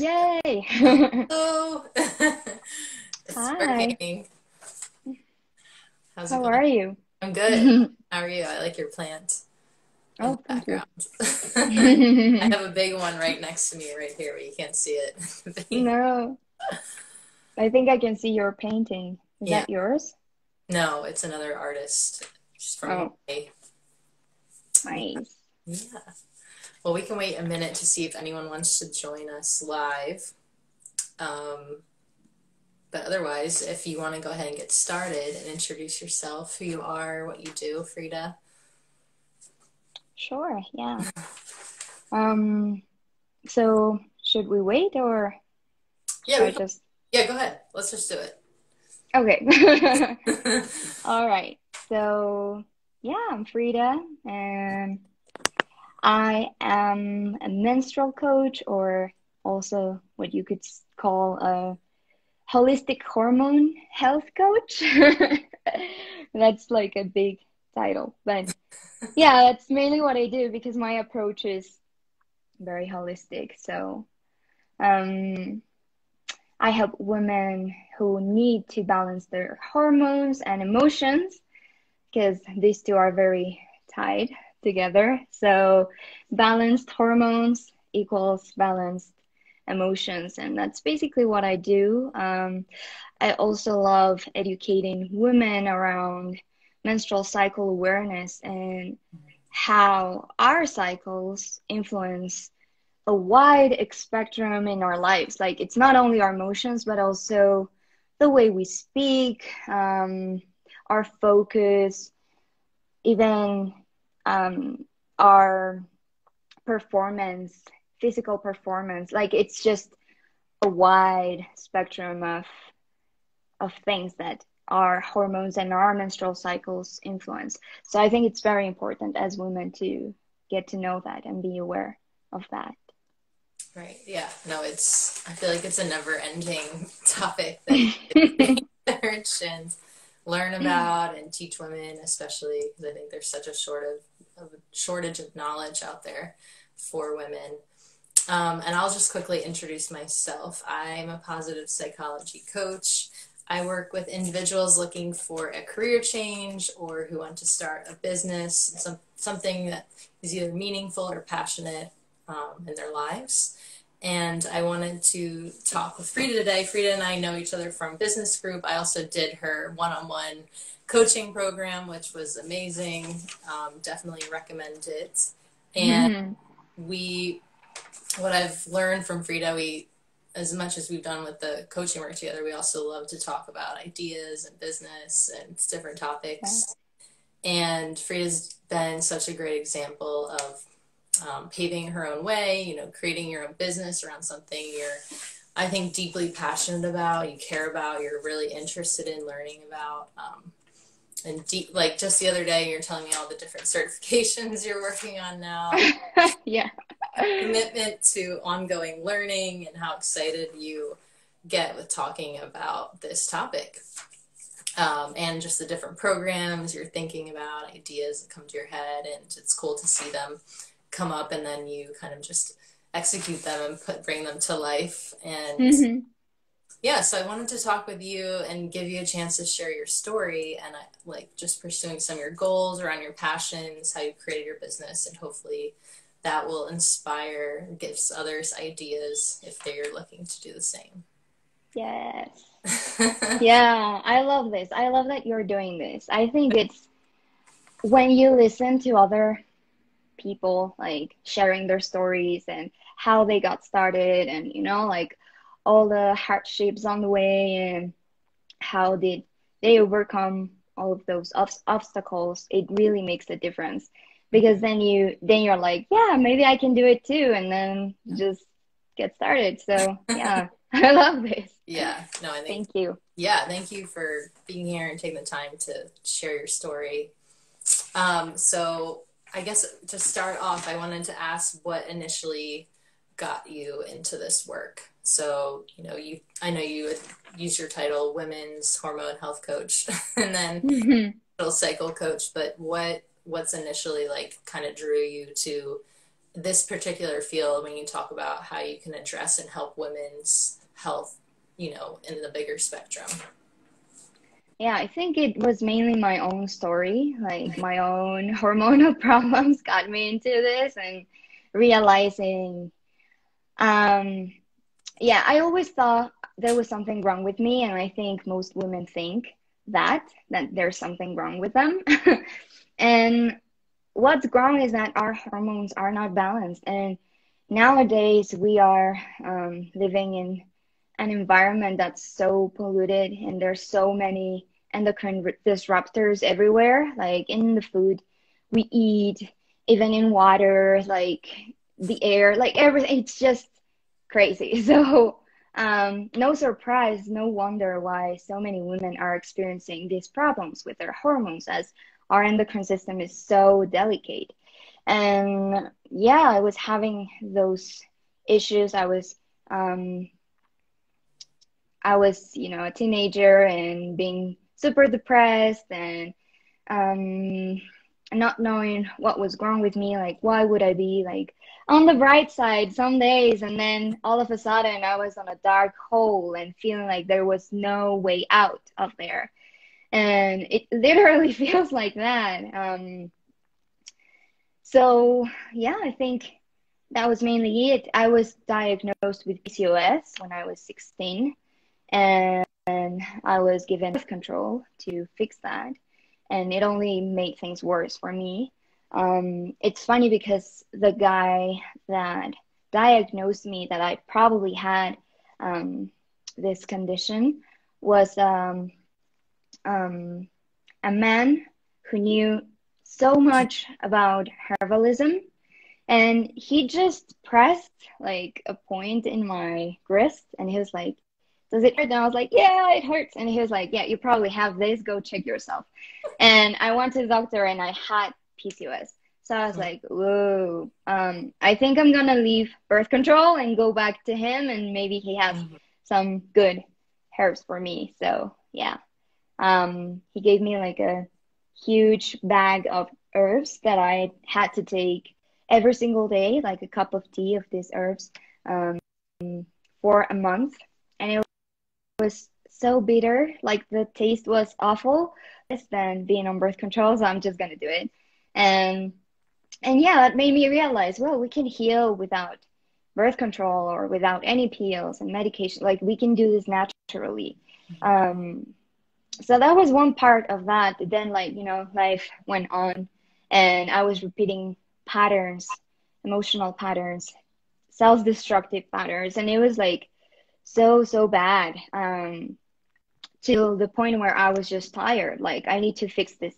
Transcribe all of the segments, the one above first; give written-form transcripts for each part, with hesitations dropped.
Yay! Hello. It's Hi, working. How's it how going? are you? I'm good. How are you? I like your plant in the Oh, thank you. background. I have a big one right next to me right here, but you can't see it. No, I think I can see your painting. Is Yeah. that yours? No, it's another artist. She's from Oh, Hawaii. Yeah. nice. Yeah. Well, we can wait a minute to see if anyone wants to join us live. Um, but otherwise, if you want to go ahead and get started and introduce yourself, who you are, what you do, Frida. Sure, yeah. Um, so should we wait or Yeah, should we I can, just? yeah, go ahead. Let's just do Okay. it. All right. So, yeah, I'm Frida, and I am a menstrual coach, or also what you could call a holistic hormone health coach. That's like a big title. But yeah, that's mainly what I do because my approach is very holistic. So um, I help women who need to balance their hormones and emotions because these two are very tied together. So balanced hormones equals balanced emotions, and that's basically what I do. I also love educating women around menstrual cycle awareness and how our cycles influence a wide spectrum in our lives. Like it's not only our emotions, but also the way we speak, our focus, even our performance, physical performance. Like it's just a wide spectrum of things that our hormones and our menstrual cycles influence. So I think it's very important as women to get to know that and be aware of that. Right. Yeah. No, I feel like it's a never ending topic that you could research and learn about and teach women, especially because I think there's such a shortage of knowledge out there for women. And I'll just quickly introduce myself. I'm a positive psychology coach. I work with individuals looking for a career change or who want to start a business, something that is either meaningful or passionate in their lives. And I wanted to talk with Frida today. Frida and I know each other from business group. I also did her one-on-one coaching program, which was amazing. Definitely recommend it. And we what I've learned from Frida, as much as we've done with the coaching work together, we also love to talk about ideas and business and different topics. And Frida's been such a great example of paving her own way, creating your own business around something you're, I think, deeply passionate about, you care about, you're really interested in learning about. Like just the other day, you're telling me all the different certifications you're working on now. Yeah. Commitment to ongoing learning and how excited you get with talking about this topic. And just the different programs you're thinking about, ideas that come to your head, and it's cool to see them come up and then you kind of just execute them and bring them to life. And yeah, so I wanted to talk with you and give you a chance to share your story and like just pursuing some of your goals around your passions, how you created your business, and hopefully that will inspire, gives others ideas if they're looking to do the same. Yes. Yeah, I love this. I love that you're doing this. I think it's when you listen to other people like sharing their stories and how they got started and like all the hardships on the way and how did they overcome all of those obstacles, it really makes a difference because then you're like, yeah, maybe I can do it too, and then just get started. So yeah, I love this. Yeah, no, I think, Thank you. yeah, thank you for being here and taking the time to share your story. So I guess to start off, I wanted to ask what initially got you into this work. So, I know you would use your title Women's Hormone Health Coach and then Cycle Coach, but what's initially like kind of drew you to this particular field, when you talk about how you can address and help women's health, in the bigger spectrum? Yeah, I think it was mainly my own story, like my own hormonal problems got me into this, and realizing, um, yeah, I always thought there was something wrong with me, and I think most women think that there's something wrong with them. And what's wrong is that our hormones are not balanced. And nowadays we are living in an environment that's so polluted, and there's so many endocrine disruptors everywhere, like in the food we eat, even in water, like the air, like everything. It's just crazy. So, no surprise, no wonder why so many women are experiencing these problems with their hormones, as our endocrine system is so delicate. And yeah, I was having those issues. Um, a teenager and being super depressed, and um, not knowing what was wrong with me. Like, why would I be like on the bright side some days, and then all of a sudden I was on a dark hole and feeling like there was no way out of there. And it literally feels like that. So yeah, I think that was mainly it. I was diagnosed with PCOS when I was 16, and I was given birth control to fix that, and it only made things worse for me. It's funny because the guy that diagnosed me that I probably had this condition was um, a man who knew so much about herbalism, and he just pressed like a point in my wrist, and he was like, does it hurt? And I was like, yeah, it hurts. And he was like, yeah, you probably have this. Go check yourself. And I went to the doctor and I had PCOS. So I was like, whoa, I think I'm gonna leave birth control and go back to him, and maybe he has Mhm. some good herbs for me. So yeah, he gave me like a huge bag of herbs that I had to take every single day, like a cup of tea of these herbs, um, for a month. And it was so bitter, like the taste was awful. Less than being on birth control, so I'm just gonna do it. And and yeah, that made me realize, well, we can heal without birth control or without any pills and medication. Like we can do this naturally. Um, so that was one part of that. Then, like, life went on, and I was repeating patterns, emotional patterns, self-destructive patterns, and it was like so bad. To the point where I was just tired. Like, I need to fix this.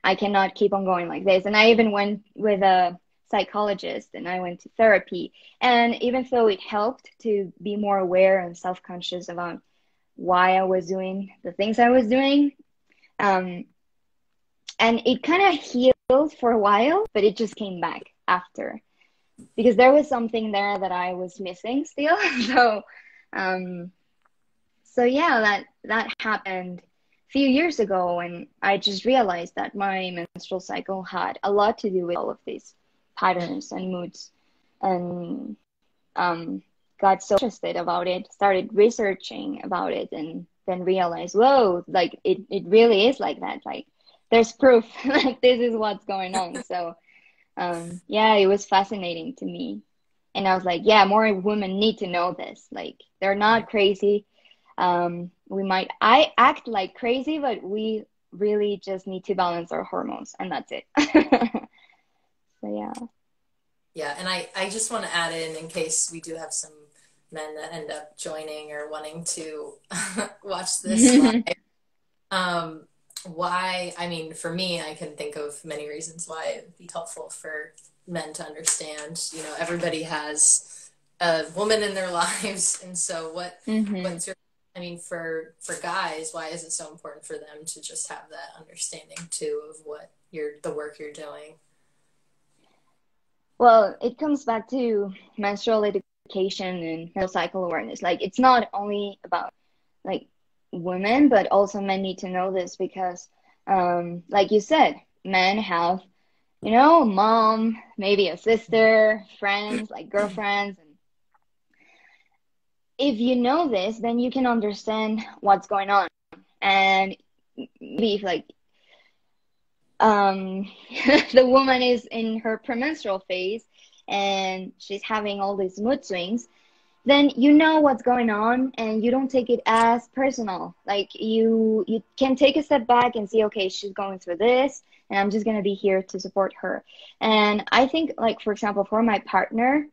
I cannot keep on going like this. And I even went with a psychologist, and I went to therapy. And even though it helped to be more aware and self-conscious about why I was doing the things I was doing, um, and it kind of healed for a while, but it just came back after, because there was something there that I was missing still. So, um, so yeah, that happened a few years ago, and I just realized that my menstrual cycle had a lot to do with all of these patterns and moods, and um, got so interested about it, started researching about it, and then realized, whoa, like it really is like that. Like there's proof that this is what's going on. So yeah, it was fascinating to me. And I was like, yeah, more women need to know this. Like they're not crazy. I act like crazy, but we really just need to balance our hormones, and that's it. So yeah. Yeah, and I just want to add in case we do have some men that end up joining or wanting to watch this live. Um, why, I mean, for me, I can think of many reasons why it would be helpful for men to understand, everybody has a woman in their lives. And so Hmm. what's your, I mean, for guys, why is it so important for them to just have that understanding too of the work you're doing? Well, it comes back to menstrual education and menstrual cycle awareness. Like it's not only about like women, but also men need to know this because, like you said, men have mom, maybe a sister, friends, like girlfriends. And if you know this, then you can understand what's going on. And maybe if like um the woman is in her premenstrual phase and she's having all these mood swings, then you know what's going on and you don't take it as personal. Like you can take a step back and see, okay, she's going through this and I'm just going to be here to support her. And I think, like, for example, for my partner,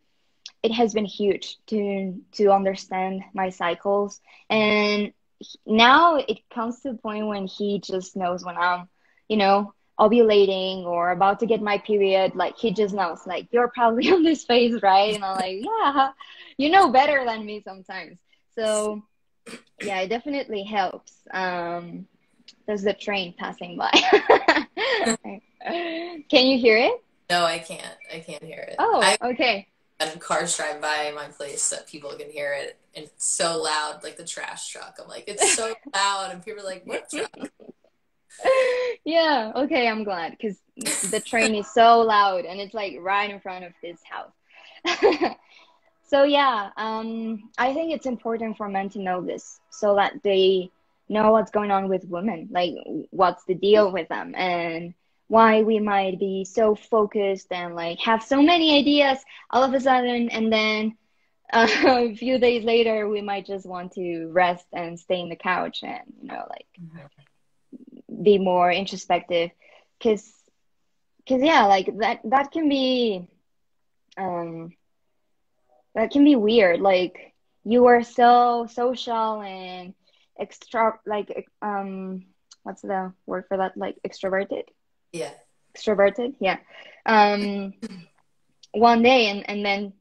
it has been huge to understand my cycles. And now it comes to the point when he just knows when I'm, you know, ovulating or about to get my period. Like he just knows, like, you're probably on this phase, right? And I'm like, yeah, you know better than me sometimes. So yeah, it definitely helps. There's the train passing by. Can you hear it? No, I can't. I can't hear it. Oh, I okay. And cars drive by my place that people can hear it, and it's so loud, like the trash truck. I'm like, it's so loud, and people are like, what truck? Yeah, okay, I'm glad because the train is so loud and it's like right in front of this house. So yeah, I think it's important for men to know this so that they know what's going on with women, like what's the deal with them and why we might be so focused and like have so many ideas all of a sudden, and then a few days later we might just want to rest and stay in the couch and like be more introspective, because yeah, like that can be um that can be weird. Like you are so social and extra, like what's the word for that? Like extroverted? Yeah. Extroverted, yeah. Um, one day and then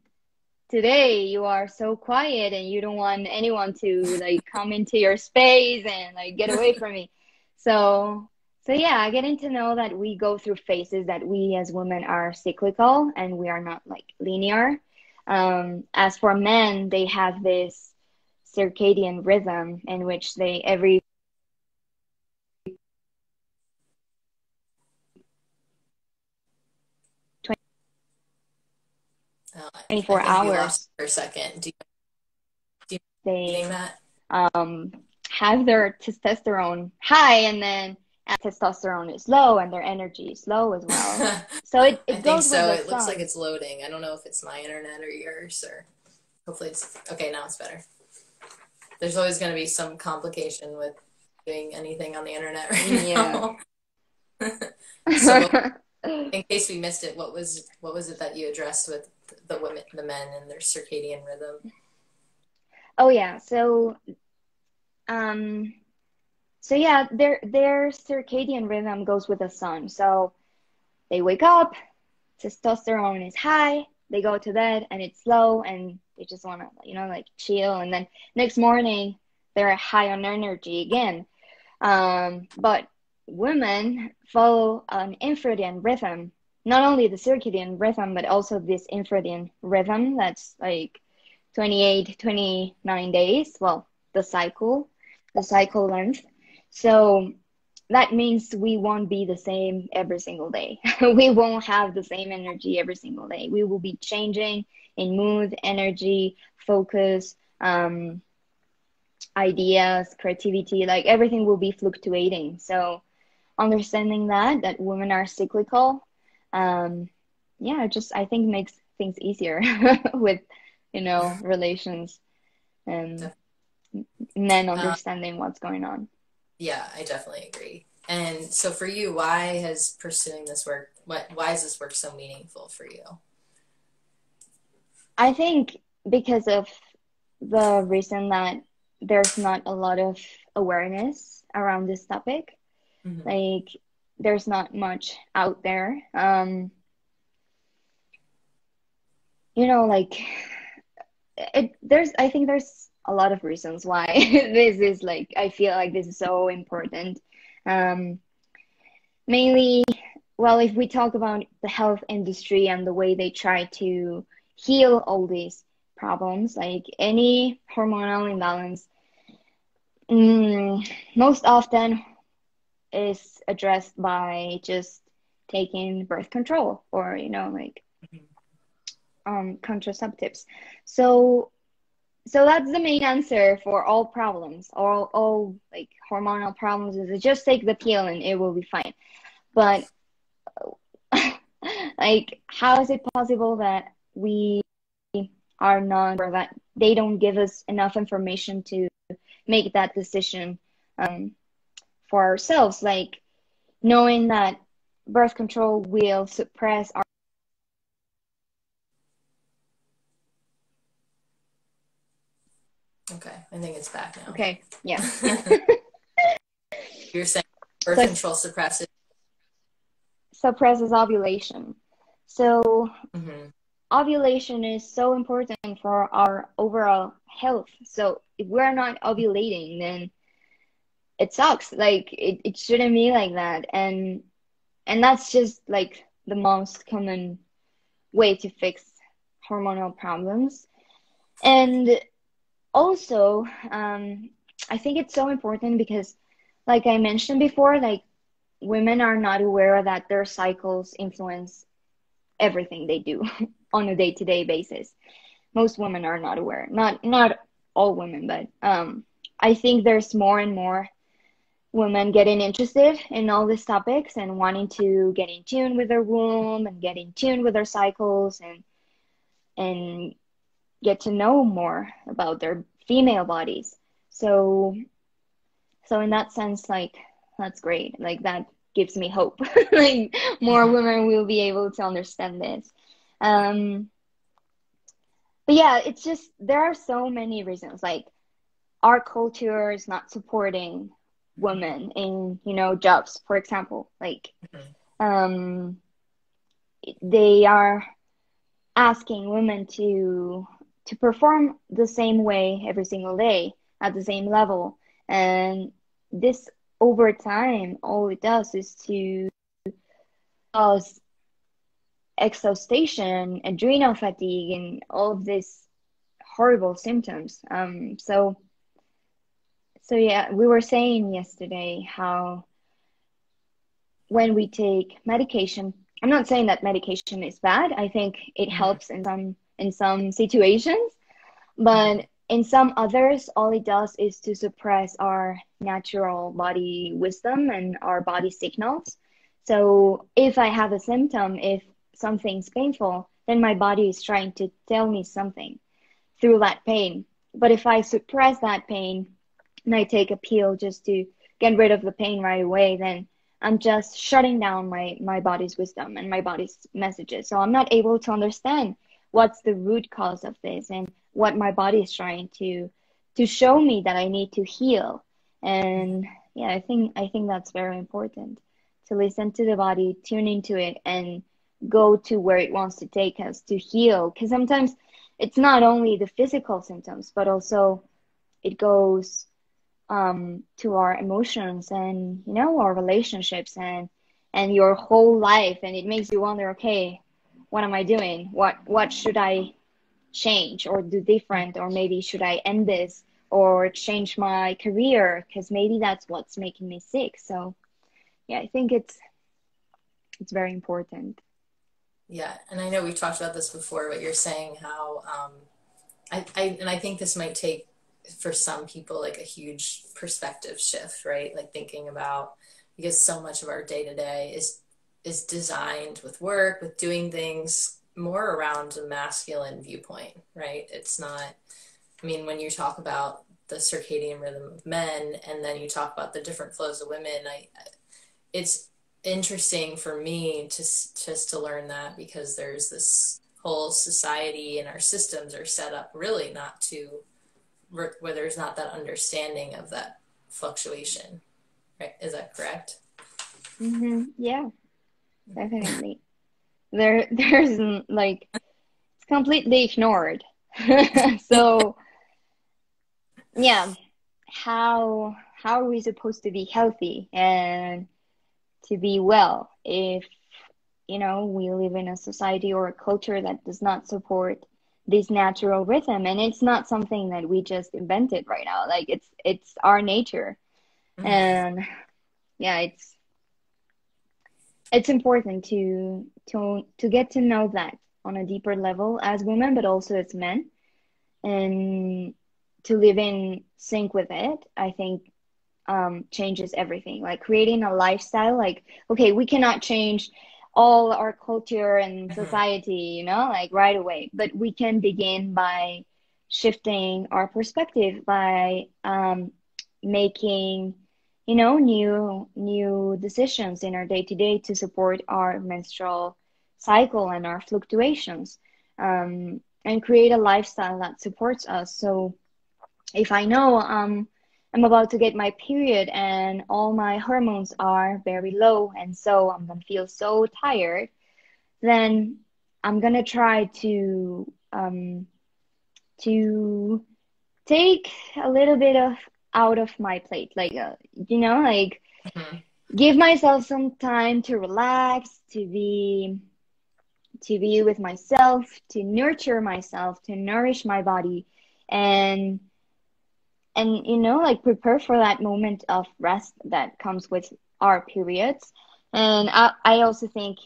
today you are so quiet and you don't want anyone to like come into your space and like get away from me. So yeah, getting to know that we go through phases, that we as women are cyclical and we are not like linear. As for men, they have this circadian rhythm in which they every I 24 think we lost hours for a second. Do you repeating they that? um, have their testosterone high, and then testosterone is low and their energy is low as well. So I it think goes with so. the It looks like sun. it's loading. I don't know if it's my internet or yours, or hopefully it's okay. Now it's better. There's always going to be some complication with doing anything on the internet right Yeah. now. So, in case we missed it, what was it that you addressed with the women, the men, and their circadian rhythm? Oh yeah. Um so yeah, their circadian rhythm goes with the sun. So they wake up, testosterone is high, they go to bed and it's low and they just want to, like chill, and then next morning they're high on energy again. But women follow an infradian rhythm, not only the circadian rhythm, but also this infradian rhythm that's like 28, 29 days. Well, the cycle length. So that means we won't be the same every single day. We won't have the same energy every single day. We will be changing in mood, energy, focus, ideas, creativity, like everything will be fluctuating. So understanding that women are cyclical, yeah, it just I think makes things easier with, relations and men Uh, understanding what's going on. yeah, I definitely agree. And so, for you, why has pursuing this work? Why is this work so meaningful for you? I think because of the reason that there's not a lot of awareness around this topic. Hmm. Like there's not much out there. Like I think there's a lot of reasons why this is like I feel like this is so important. Um, Mainly, well, if we talk about the health industry and the way they try to heal all these problems, like any hormonal imbalance, most often is addressed by just taking birth control or, like Mhm. contraceptives. So that's the main answer for all problems, all like hormonal problems, is just take the pill and it will be fine. But like, how is it possible that we are not, or that they don't give us enough information to make that decision for ourselves? Like, knowing that birth control will suppress our. Okay, I think it's back now. Okay, yeah. You're saying birth So it control suppresses. suppresses ovulation. So Mhm. ovulation is so important for our overall health. So if we're not ovulating, then it sucks. Like, it shouldn't be like that. And that's just like the most common way to fix hormonal problems. And also, I think it's so important because, like I mentioned before, like, women are not aware that their cycles influence everything they do on a day-to-day basis. Most women are not aware. Not all women, but I think there's more and more women getting interested in all these topics and wanting to get in tune with their womb and get in tune with their cycles, and get to know more about their female bodies. So in that sense, like, that's great. Like, that gives me hope. Like, more Mhm. women will be able to understand this. Um, but yeah, it's just there are so many reasons. Like, our culture is not supporting women in, jobs, for example. Like, Mhm. um, they are asking women to perform the same way every single day at the same level, and this, over time, all it does is to cause exhaustion, adrenal fatigue, and all of these horrible symptoms. So yeah, we were saying yesterday how when we take medication, I'm not saying that medication is bad. I think it Mhm. helps in some situations, Mhm. but in some others, all it does is to suppress our natural body wisdom and our body signals. So if I have a symptom, if something's painful, then my body is trying to tell me something through that pain. But if I suppress that pain and I take a pill just to get rid of the pain right away, then I'm just shutting down my body's wisdom and my body's messages. So I'm not able to understand what's the root cause of this and what my body is trying to show me that I need to heal. And yeah, I think that's very important, to listen to the body, tune into it, and go to where it wants to take us to heal. Because sometimes it's not only the physical symptoms, but also it goes to our emotions and, our relationships, and your whole life, and it makes you wonder, okay, what am I doing? What should I change or do different? Or maybe should I end this or change my career, because maybe that's what's making me sick. So yeah, I think it's very important. Yeah, and I know we've talked about this before, but you're saying how and I think this might take for some people like a huge perspective shift, right? Like thinking about, because so much of our day to day is designed with work, with doing things more around a masculine viewpoint, right? It's not, I mean, when you talk about the circadian rhythm of men and then you talk about the different flows of women, it's interesting for me to just to learn that, because there's this whole society and our systems are set up really not to, where there's not that understanding of that fluctuation, right? Is that correct? Yeah, definitely. There's like, it's completely ignored. So yeah, how are we supposed to be healthy and to be well if, we live in a society or a culture that does not support this natural rhythm? And it's not something that we just invented right now. Like, it's our nature. Mm-hmm. And yeah, it's important to get to know that on a deeper level as women, but also as men, and to live in sync with it. I think changes everything. Like creating a lifestyle, like, okay, we cannot change all our culture and Mhm. society, like right away, but we can begin by shifting our perspective, by making, new decisions in our day to day to support our menstrual cycle and our fluctuations, and create a lifestyle that supports us. So if I know I'm about to get my period and all my hormones are very low, and so I'm gonna feel so tired, then I'm gonna try to take a little bit of out of my plate, like like Mhm. give myself some time to relax, to be with myself, to nurture myself, to nourish my body, and like prepare for that moment of rest that comes with our periods. And I also think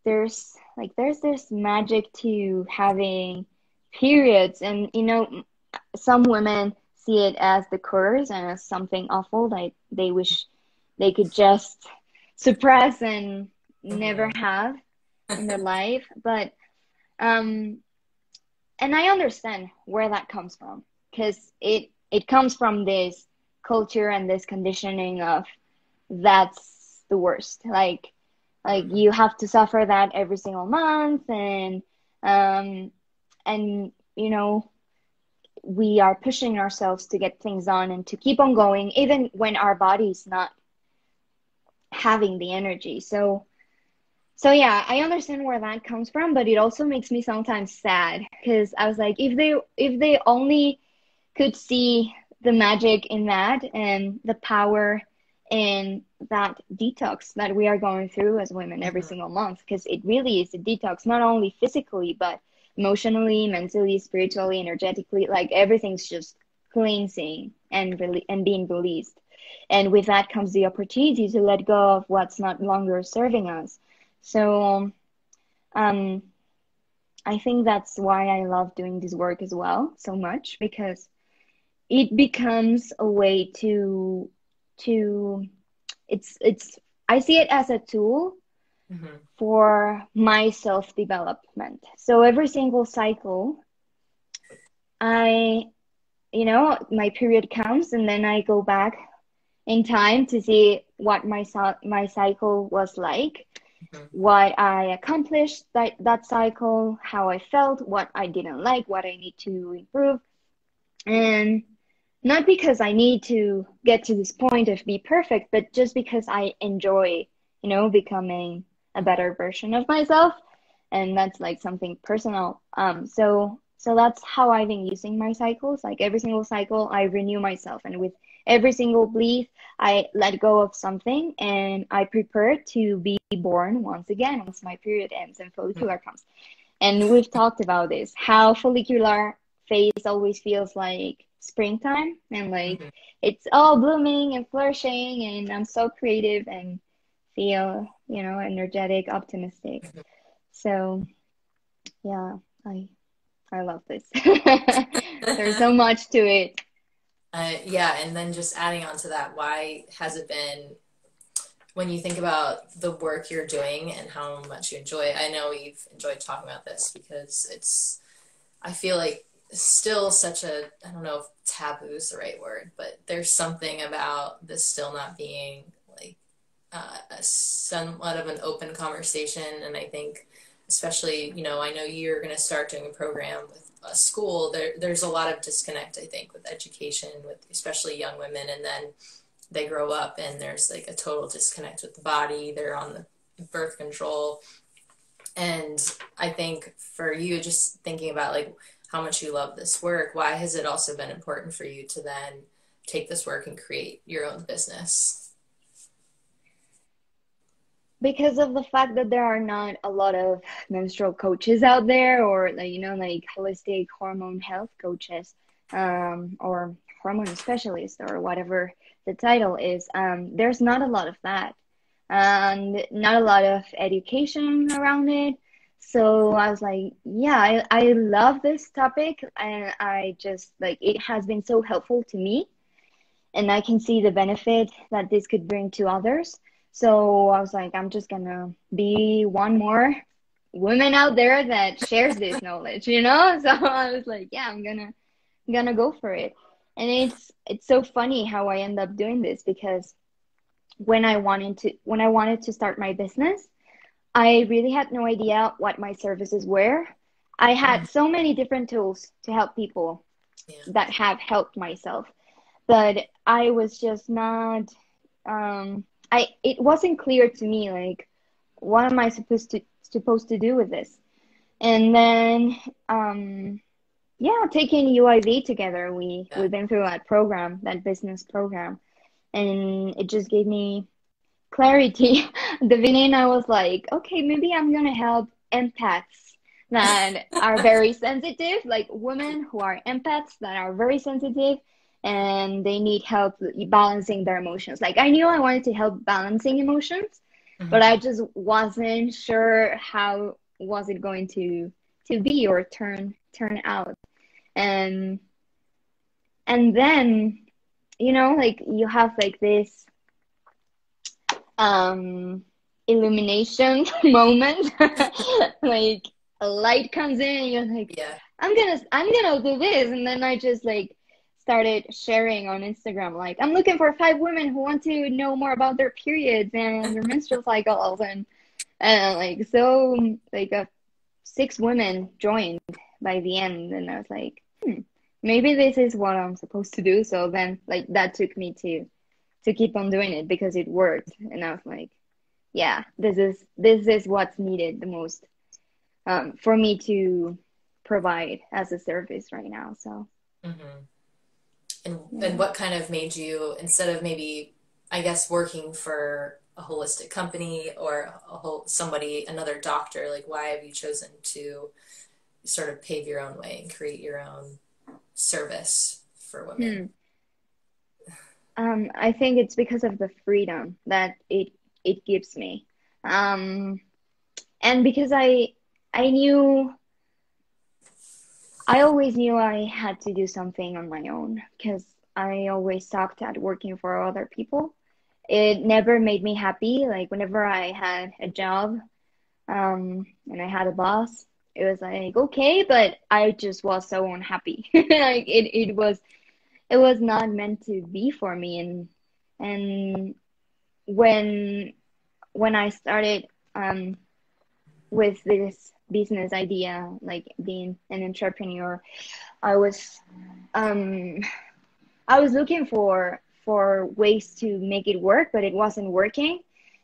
there's this magic to having periods, and some women see it as the curse and as something awful that they wish they could just suppress and never Mhm. have in their life. But um and I understand where that comes from, because it comes from this culture and this conditioning of that's the worst. Like Mhm. you have to suffer that every single month, um and we are pushing ourselves to get things done and to keep on going even when our body's not having the energy. So yeah, I understand where that comes from, but it also makes me sometimes sad, because I was like, if they only could see the magic in that and the power in that detox that we are going through as women every Mhm. single month, because it really is a detox, not only physically, but emotionally, mentally, spiritually, energetically, like everything's just cleansing and being released. And with that comes the opportunity to let go of what's not longer serving us. So, um, I think that's why I love doing this work as well so much, because it becomes a way to it's I see it as a tool Mhm. for my self-development. So every single cycle, I my period comes, and then I go back in time to see what my cycle was like, Mhm. what I accomplished that cycle, how I felt, what I didn't like, what I need to improve. And not because I need to get to this point of be perfect, but just because I enjoy, becoming a better version of myself. And that's like something personal. So that's how I've been using my cycles. Like every single cycle, I renew myself. And with every single bleed, I let go of something and I prepare to be born once again once my period ends and follicular comes. And we've talked about this, how follicular phase always feels like springtime, and like Mhm. it's all blooming and flourishing, and I'm so creative and feel, energetic, optimistic. Mhm. So yeah, I love this. There's so much to it. Yeah, and then just adding on to that, why has it been, when you think about the work you're doing and how much you enjoy it? I know you've enjoyed talking about this because I feel like still such a, I don't know if taboo is the right word, but there's something about this still not being like a somewhat of an open conversation. And I think, especially, I know you're going to start doing a program with a school. There's a lot of disconnect, I think, with education, with especially young women. And then they grow up and there's like a total disconnect with the body. They're on the birth control. And I think for you, just thinking about like how much you love this work, why has it also been important for you to then take this work and create your own business? Because of the fact that there are not a lot of menstrual coaches out there, or like like holistic hormone health coaches, or hormone specialists, or whatever the title is. There's not a lot of that. and not a lot of education around it. So I was like, yeah, I love this topic, and I just like it has been so helpful to me, and I can see the benefit that this could bring to others. So I was like, I'm just gonna be one more woman out there that shares this knowledge, you know? So I was like, yeah, I'm gonna go for it. And it's so funny how I end up doing this because when I wanted to start my business, I really had no idea what my services were. I had Mhm. so many different tools to help people Yeah. that have helped myself, but I was just not I it wasn't clear to me like what am I supposed to do with this? And then yeah, taking UIV together, Yeah. we've been through that program, that business program, and it just gave me clarity. At the beginning, I was like, okay, maybe I'm gonna help empaths that are very sensitive, like women who are empaths that are very sensitive and they need help balancing their emotions. Like I knew I wanted to help balancing emotions, but I Mhm. just wasn't sure how was it going to be or turn out. And and then, like you have like this um illumination moment like a light comes in and you're like Yeah. I'm gonna do this, and then I just like started sharing on Instagram like I'm looking for 5 women who want to know more about their periods and their menstrual cycles, and like so like 6 women joined by the end, and I was like maybe this is what I'm supposed to do. So then like that took me to keep on doing it because it worked, and I was like yeah, this is what's needed the most for me to provide as a service right now. So Mhm. And yeah. what kind of made you, instead of maybe, I guess, working for a holistic company or another doctor, like why have you chosen to sort of pave your own way and create your own service for women? Hmm. I think it's because of the freedom that it gives me, um, and because I knew I always knew I had to do something on my own because I always sucked at working for other people. It never made me happy. Like whenever I had a job, and I had a boss, it was like okay, but I just was so unhappy. Like it was not meant to be for me. And when when I started with this business idea, like being an entrepreneur, I was um I was looking for ways to make it work, but it wasn't working.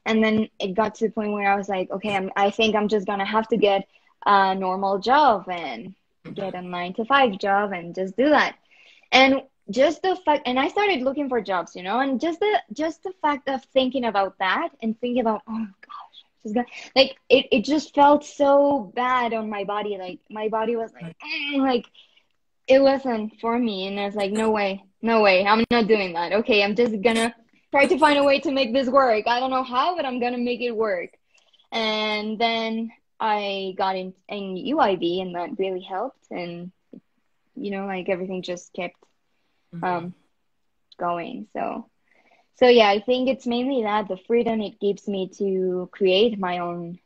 And then it got to the point where I was like, okay, I think I'm just gonna have to get a normal job and get a Hmm. 9 to 5 job and just do that. And just the fact, and I started looking for jobs, and just the fact of thinking about that and thinking about, oh gosh, just gonna, like it just felt so bad on my body. Like my body was like, like it wasn't for me, and I was like, no way, no way, I'm not doing that. Okay, I'm just gonna try to find a way to make this work. I don't know how, but I'm gonna make it work. And then I got in UIV, and that really helped. And like everything just kept Hmm. um going. So yeah, I think it's mainly that the freedom it gives me to create my own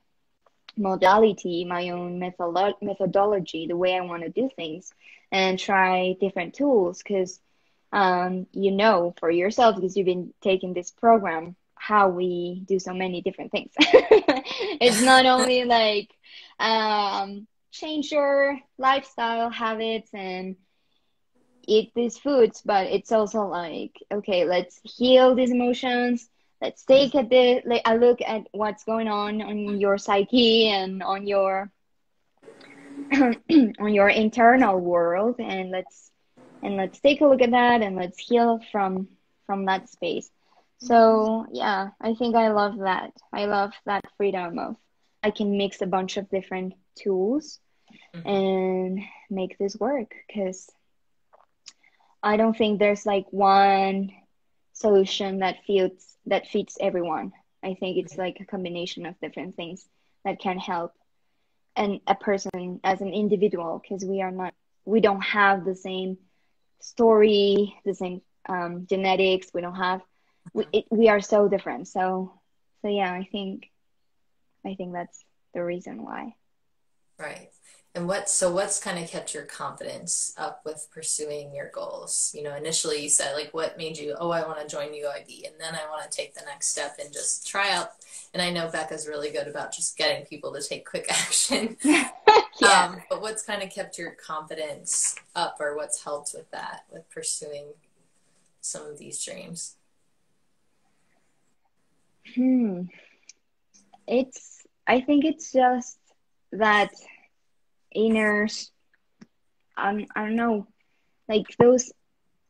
modality, my own methodology, the way I want to do things, and try different tools. Because for yourself, because you've been taking this program, how we do so many different things. It's not only like change your lifestyle habits and eat these foods, but it's also like, okay, let's heal these emotions. Let's take like a look at what's going on your psyche and on your on your internal world, and let's take a look at that and let's heal from that space. So yeah, I think I love that. I love that freedom of I can mix a bunch of different tools Hmm. and make this work because I don't think there's like one solution that fits everyone. I think it's like a combination of different things that can help and a person as an individual, because we don't have the same story, the same genetics. We don't have we are so different. So yeah, I think that's the reason why. Right. And what's kind of kept your confidence up with pursuing your goals? You know, initially you said like what made you, oh, I want to join UIB and then I want to take the next step and just try out. And I know Becca's really good about just getting people to take quick action. Yeah. But what's kind of kept your confidence up, or what's helped with that, with pursuing some of these dreams? Hmm. I think it's just that inner, I don't know, like those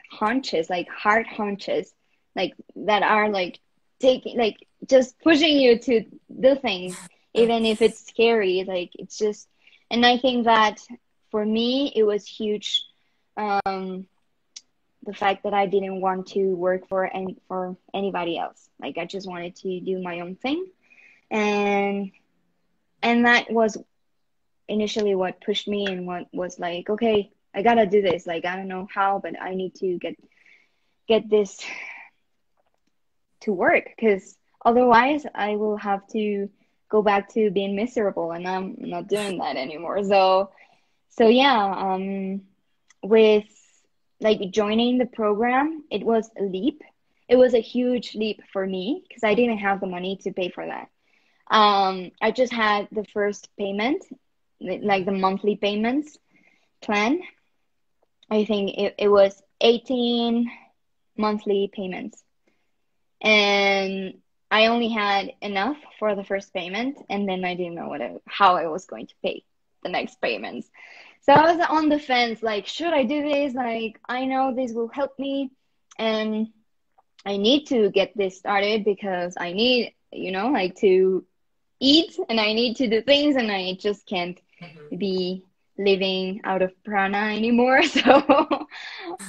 hunches, like heart hunches, like that are like taking, like just pushing you to do things, even if it's scary. Like it's just, and I think that for me, it was huge. Um, the fact that I didn't want to work for anybody else. Like I just wanted to do my own thing, and that was initially what pushed me and what was like, okay, I gotta do this. Like I don't know how, but I need to get this to work, because otherwise I will have to go back to being miserable, and I'm not doing that anymore. So yeah, with like joining the program, it was a leap. It was a huge leap for me because I didn't have the money to pay for that. I just had the first payment, like the monthly payments plan. I think it was 18 monthly payments. And I only had enough for the first payment, and then I didn't know how I was going to pay the next payments. So I was on the fence, like, should I do this? Like, I know this will help me, and I need to get this started because I need, like to eat and I need to do things, and I just can't Mm-hmm. be living out of prana anymore. So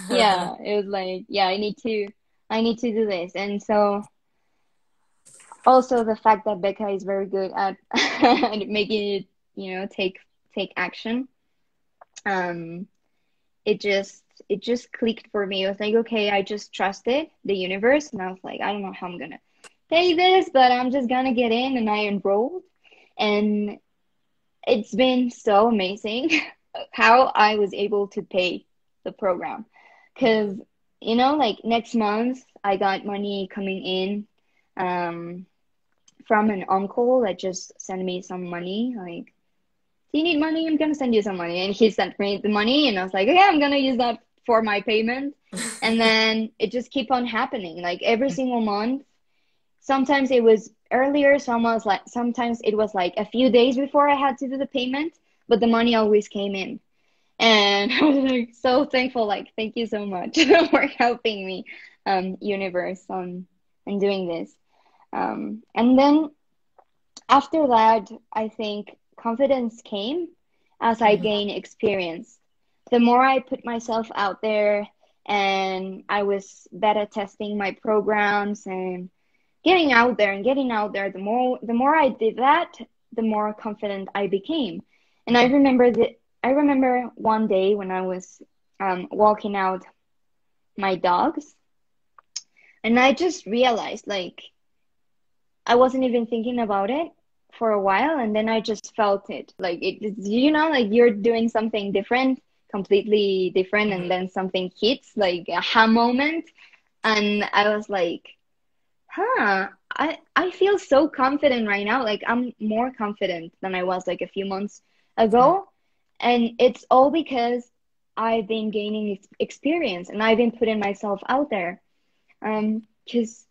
yeah, it was like, yeah, I need to do this. And so also the fact that Becca is very good at at making it, take action. Um, it just clicked for me. It was like, okay, I just trusted the universe, and I was like, I don't know how I'm gonna pay this, but I'm just gonna get in, and I enrolled, and it's been so amazing how I was able to pay the program, because like next month I got money coming in. From an uncle that just sent me some money. Like, do you need money? I'm gonna send you some money. And he sent me the money, and I was like, okay, I'm gonna use that for my payment. And then it just keep on happening. Like every single month. Sometimes it was earlier, sometimes it was like a few days before I had to do the payment, but the money always came in. And I was like so thankful, like, thank you so much for helping me, universe, on doing this. And then after that, I think confidence came as I Mm-hmm. gained experience. The more I put myself out there, and I was beta testing my programs and getting out there, the more I did that, the more confident I became. And I remember one day when I was walking out my dogs, and I just realized, like, I wasn't even thinking about it for a while, and then I just felt it. Like like you're doing something different, completely different, and Mm-hmm. then something hits, like a aha moment, and I was like, huh, I feel so confident right now. Like I'm more confident than I was like a few months ago, and it's all because I've been gaining experience and I've been putting myself out there. Because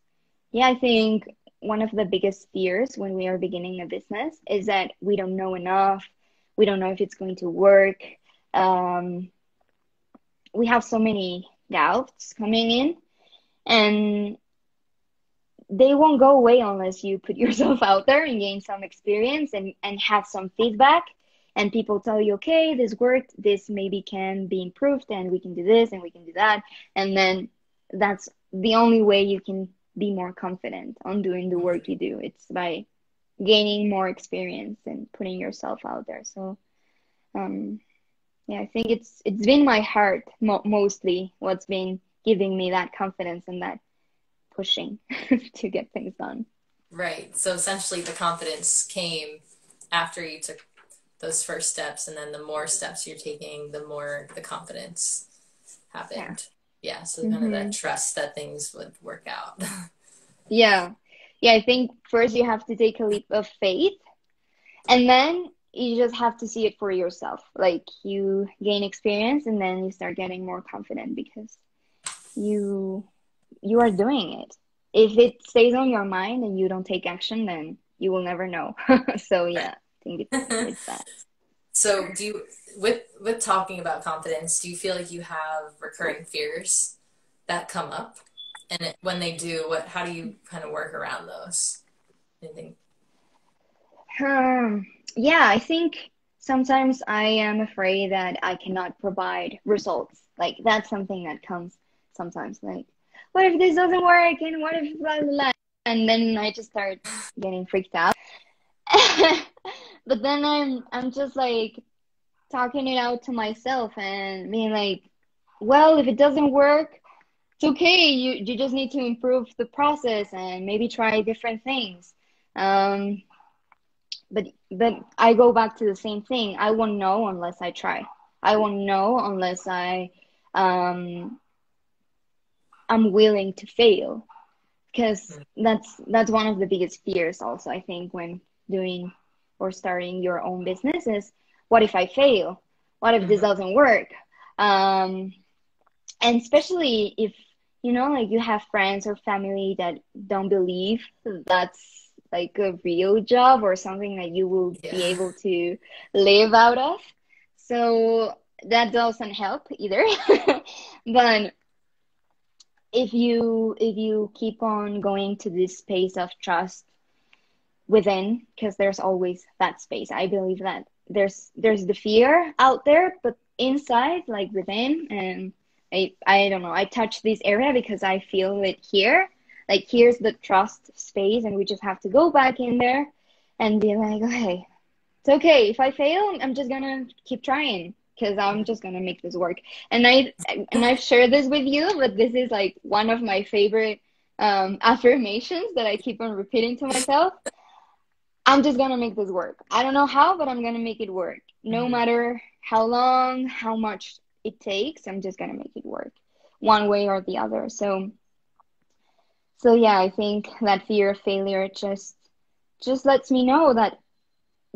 yeah, I think one of the biggest fears when we are beginning a business is that we don't know enough. We don't know if it's going to work. Um, we have so many doubts coming in, and they won't go away unless you put yourself out there and gain some experience and have some feedback. And people tell you, okay, this worked, this maybe can be improved, and we can do this and we can do that. And then that's the only way you can be more confident on doing the work you do. It's by gaining more experience and putting yourself out there. So um, yeah, I think it's been my heart mostly what's been giving me that confidence and that pushing to get things done. Right. So essentially, the confidence came after you took those first steps, and then the more steps you're taking, the more the confidence Yeah. happened. Yeah. So kind of that Hmm. trust that things would work out. Yeah. Yeah, I think first you have to take a leap of faith, and then you just have to see it for yourself. Like you gain experience and then you start getting more confident because you you are doing it. If it stays on your mind and you don't take action, then you will never know. So yeah, I think Right. it's that. So do you, with talking about confidence, do you feel like you have recurring fears that come up? And when they do, how do you kind of work around those? Anything? Yeah, I think sometimes I am afraid that I cannot provide results. Like that's something that comes sometimes. Like, what if this doesn't work? And what if blah blah blah? And then I just start getting freaked out. But then I'm just like talking it out to myself and being like, well, if it doesn't work, it's okay. You just need to improve the process and maybe try different things. Um, but I go back to the same thing. I won't know unless I try. I won't know unless um I'm willing to fail because that's one of the biggest fears also I think when doing or starting your own business is what if I fail? What if this Mm-hmm. doesn't work? Um and especially if like you have friends or family that don't believe that's like a real job or something that you will Yeah. be able to live out of, so that doesn't help either. But if you keep on going to this space of trust within, because there's always that space, I believe that there's the fear out there, but inside, like within, and I don't know, I touch this area because I feel it here. Like here's the trust space, and we just have to go back in there and be like, okay, it's okay. If I fail, I'm just gonna keep trying because I'm just gonna make this work. And I've shared this with you, but this is like one of my favorite affirmations that I keep on repeating to myself. I'm just gonna make this work. I don't know how, but I'm gonna make it work. No Mm-hmm. matter how long, how much it takes, I'm just gonna make it work one way or the other. So yeah, I think that fear of failure just lets me know that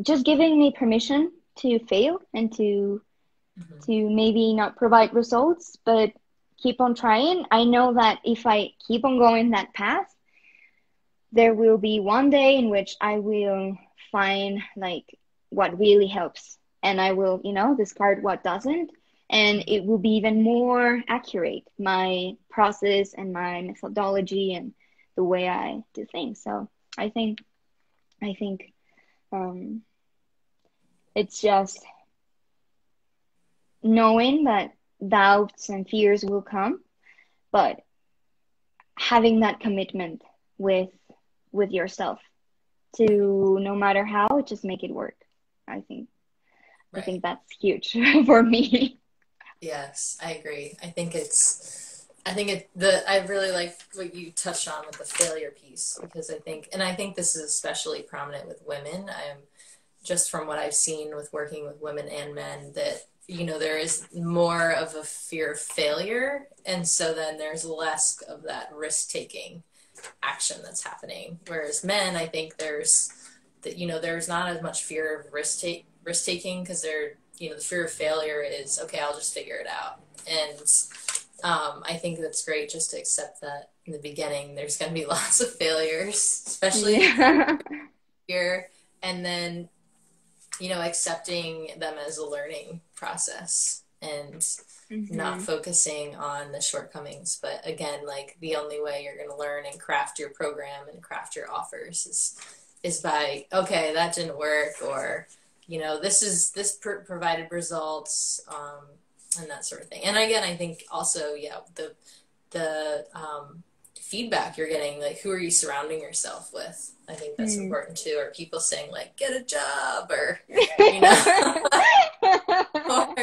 just giving me permission to fail and Mm-hmm. to maybe not provide results, but keep on trying. I know that if I keep on going that path, there will be one day in which I will find like what really helps and I will, discard what doesn't. And Mm-hmm. it will be even more accurate, my process and my methodology and the way I do things. So I think, I think, um, it's just knowing that doubts and fears will come, but having that commitment with with yourself Right. to no matter how, just make it work. I think I Right. think that's huge for me. Yes, I agree. I really like what you touched on with the failure piece because I think this is especially prominent with women. I'm just from what I've seen with working with women and men that, there is more of a fear of failure. And so then there's less of that risk taking action that's happening. Whereas men, I think there's not as much fear of risk taking because the fear of failure is okay, I'll just figure it out. And I think that's great just to accept that in the beginning there's going to be lots of failures, especially Yeah. here, and then accepting them as a learning process and not Hmm. focusing on the shortcomings. But again, like the only way you're going to learn and craft your program and craft your offers is by okay, that didn't work, or provided results, and that sort of thing. And again, I think also, yeah, the feedback you're getting. Like, who are you surrounding yourself with? I think that's Mm. important too. Are people saying like, get a job, or, you know, or,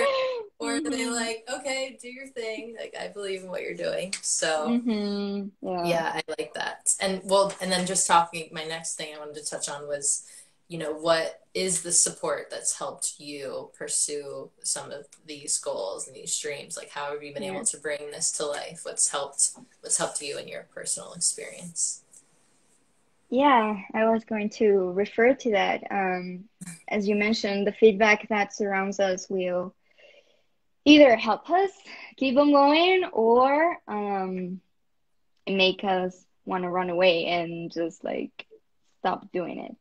or are they Mhm. like, okay, do your thing. Like, I believe in what you're doing. So Mhm. Yeah. yeah, I like that. And well, and then just talking, my next thing I wanted to touch on was, what is the support that's helped you pursue some of these goals and these dreams? Like, how have you been able Yeah. to bring this to life? What's helped you in your personal experience? Yeah, I was going to refer to that. As you mentioned, the feedback that surrounds us will either help us keep on going or make us want to run away and just like stop doing it.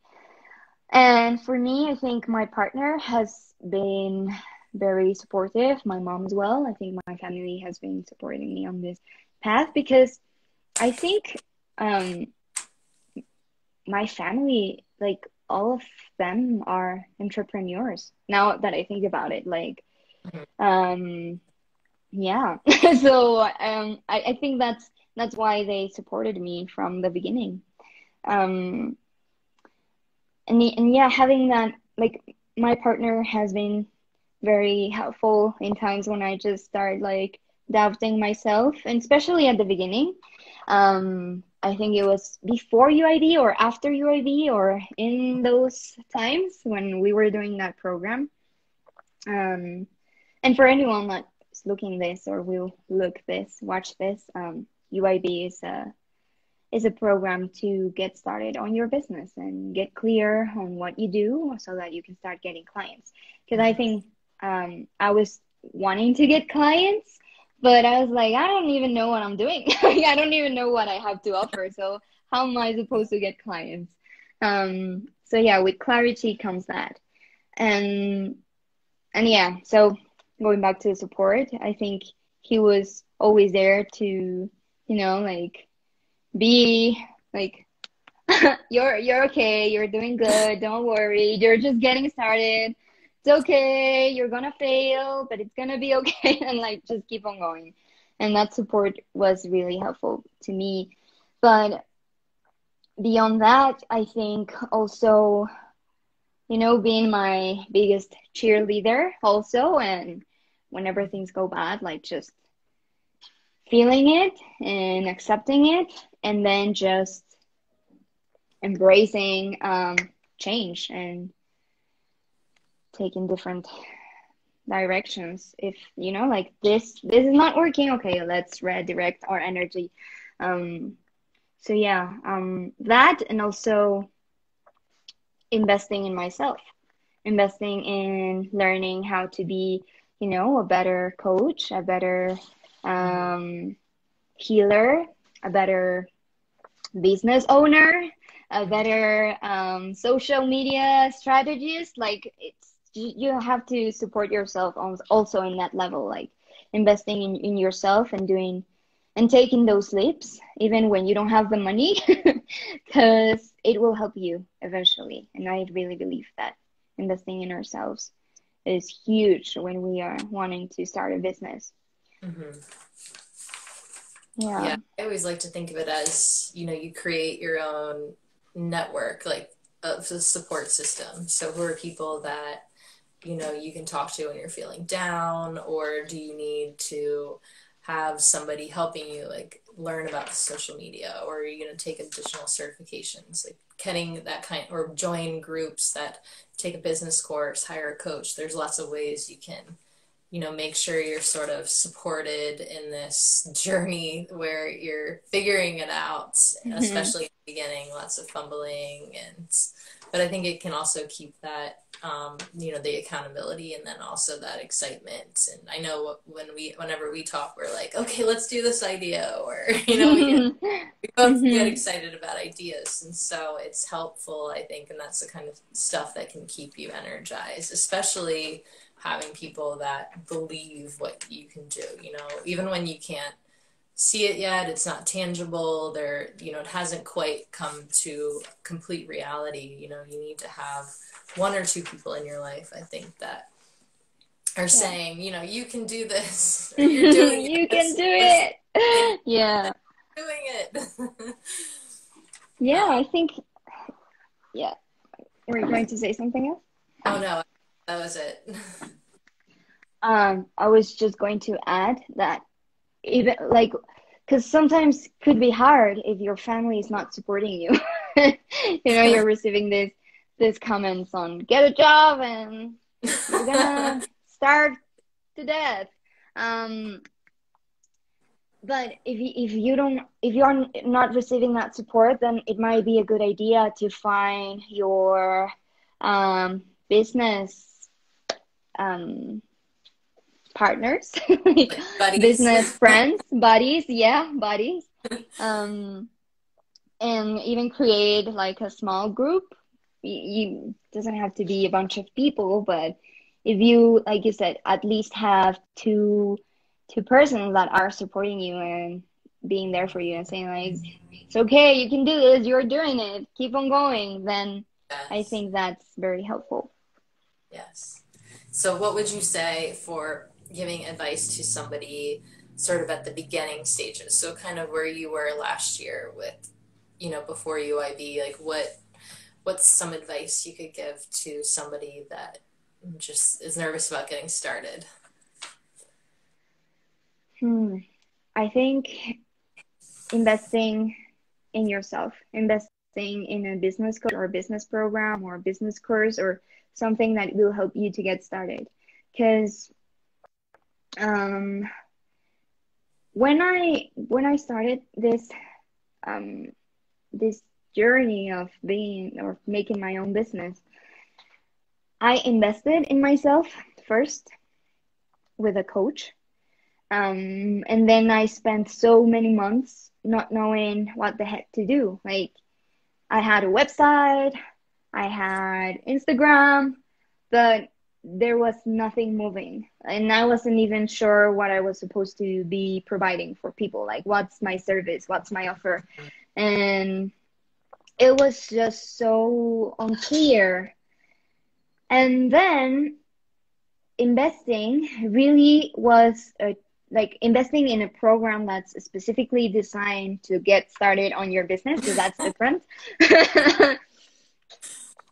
And for me, I think my partner has been very supportive, my mom as well. I think my family has been supporting me on this path because I think um, my family, like all of them are entrepreneurs. Now that I think about it, like, Mhm. um, yeah. So I think that's why they supported me from the beginning. Um, and yeah, having that, like, my partner has been very helpful in times when I just start like doubting myself, and especially at the beginning. I think it was before UID or after UID or in those times when we were doing that program. Um, and for anyone that's looking this or will watch this, UIB is a program to get started on your business and get clear on what you do so that you can start getting clients. Because I Mhm. think I was wanting to get clients, but I was like, I don't even know what I'm doing. Like, I don't even know what I have to offer. So how am I supposed to get clients? So yeah, with clarity comes that. And and yeah, so going back to the support, I think he was always there to, like be like you're okay, you're doing good, don't worry, you're just getting started. It's okay, you're gonna fail, but it's gonna be okay, and like just keep on going. And that support was really helpful to me. But beyond that, I think also, being my biggest cheerleader also, and whenever things go bad, like just feeling it and accepting it, and then just embracing change and taking different directions. If like this is not working, okay, let's redirect our energy. Um, so yeah, that, and also investing in myself, investing in learning how to be, a better coach, a better Mhm. um, healer, a better business owner, a Mhm. better social media strategist. Like, you have to support yourself also in that level, like investing in yourself and doing and taking those leaps even when you don't have the money, because it will help you eventually. And I really believe that investing in ourselves is huge when we are wanting to start a business. Mhm. Yeah. Yeah, I always like to think of it as, you create your own network, like of the support system. So who are people that, you can talk to when you're feeling down, or do you need to have somebody helping you like learn about the social media, or are you going to take additional certifications, like getting that kind, or join groups that take a business course, hire a coach. There's lots of ways you can make sure you're sort of supported in this journey where you're figuring it out, Hmm. especially in the beginning, lots of fumbling. But I think it can also keep that, the accountability, and then also that excitement. And I know whenever we talk, we're like, okay, let's do this idea, or, we both get Hmm. excited about ideas. And so it's helpful, I think, and that's the kind of stuff that can keep you energized, especially having people that believe what you can do, even when you can't see it yet, it's not tangible, it hasn't quite come to complete reality. You need to have one or two people in your life, I think, that are Yeah. saying, you can do this, or you're doing it. You can Let's do let's it. think. Yeah. doing it. Yeah, um, I think, yeah. Were you going to say something else? oh no, that was it. I was just going to add that even like, because sometimes could be hard if your family is not supporting you. You know, you're receiving these comments on get a job and you're gonna starve to death. Um, but if you're not receiving that support, then it might be a good idea to find your business um, partners, like Like buddies. business friends, buddies, yeah, buddies, um, and even create like a small group. You doesn't have to be a bunch of people, but if you, like you said, at least have two persons that are supporting you and being there for you and saying like, it's okay, you can do this, you're doing it, keep on going, then I Yes. think that's very helpful. Yes. So, what would you say for giving advice to somebody sort of at the beginning stages? So, kind of where you were last year with, before UIB, like what's some advice you could give to somebody that just is nervous about getting started? Hmm. I think investing in yourself, investing in a business coach or a business program or a business course or something that will help you to get started. Because um, when I started um, this journey of being or making my own business, I invested in myself first with a coach. And then I spent so many months not knowing what the heck to do. Like I had a website, I had Instagram, but there was nothing moving. And I wasn't even sure what I was supposed to be providing for people. Like, what's my service? What's my offer? And it was just so unclear. And then investing really was like investing in a program that's specifically designed to get started on your business, because that's different.